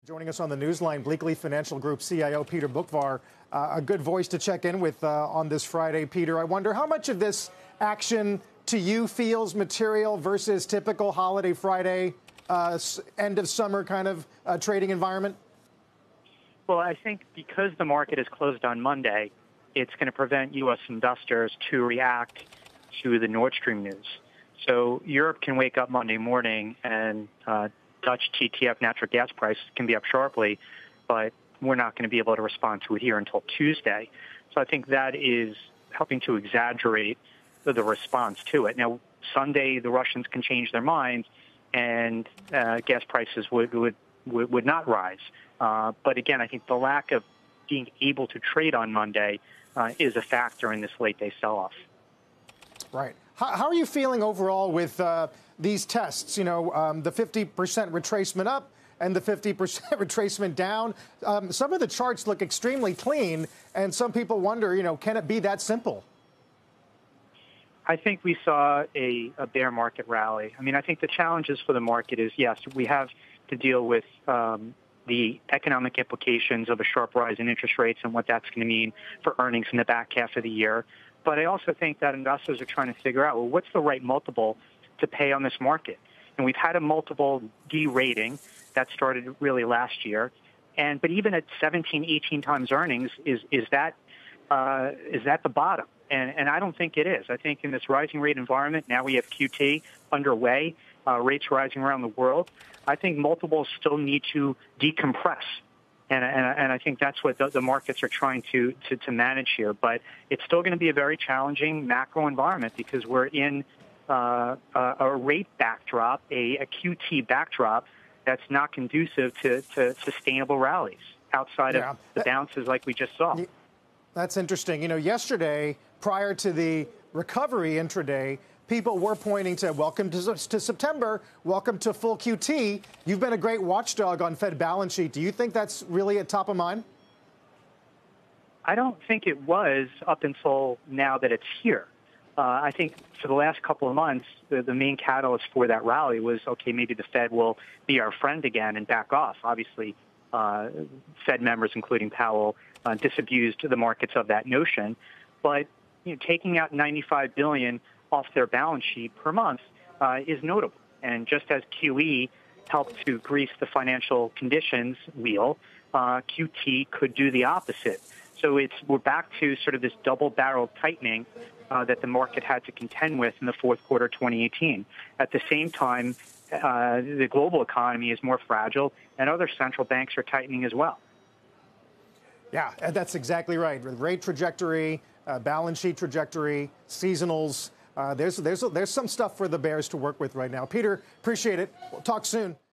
Joining us on the newsline, Bleakley Financial Group CIO Peter Boockvar, a good voice to check in with on this Friday. Peter, I wonder how much of this action to you feels material versus typical holiday Friday, end of summer kind of trading environment? Well, I think because the market is closed on Monday, it's going to prevent U.S. investors to react to the Nord Stream news. So Europe can wake up Monday morning and Dutch TTF natural gas prices can be up sharply, but we're not going to be able to respond to it here until Tuesday. So I think that is helping to exaggerate the response to it. Now, Sunday, the Russians can change their minds, and gas prices would not rise. But again, I think the lack of being able to trade on Monday is a factor in this late-day sell-off. Right. How are you feeling overall with these tests? You know, the 50% retracement up and the 50% retracement down. Some of the charts look extremely clean, and some people wonder, you know, can it be that simple? I think we saw a bear market rally. I mean, I think the challenges for the market is, yes, we have to deal with the economic implications of a sharp rise in interest rates and what that's going to mean for earnings in the back half of the year. But I also think that investors are trying to figure out, well, what's the right multiple to pay on this market? And we've had a multiple de-rating that started really last year. But even at 17, 18 times earnings, is that the bottom? And I don't think it is. I think in this rising rate environment, now we have QT underway, rates rising around the world. I think multiples still need to decompress. And I think that's what the markets are trying to manage here. But it's still going to be a very challenging macro environment because we're in a rate backdrop, a QT backdrop that's not conducive to sustainable rallies outside of the bounces like we just saw. That's interesting. You know, yesterday, prior to the recovery intraday, people were pointing to welcome to September, welcome to full QT. You've been a great watchdog on Fed balance sheet. Do you think that's really at top of mind? I don't think it was up until now that it's here. I think for the last couple of months, the main catalyst for that rally was, okay, maybe the Fed will be our friend again and back off. Obviously, Fed members, including Powell, disabused the markets of that notion. But you know, taking out $95 billion off their balance sheet per month is notable. And just as QE helped to grease the financial conditions wheel, QT could do the opposite. So we're back to sort of this double-barreled tightening that the market had to contend with in the fourth quarter 2018. At the same time, the global economy is more fragile, and other central banks are tightening as well. Yeah, that's exactly right. Rate trajectory, balance sheet trajectory, seasonals. There's some stuff for the bears to work with right now. Peter, appreciate it. We'll talk soon.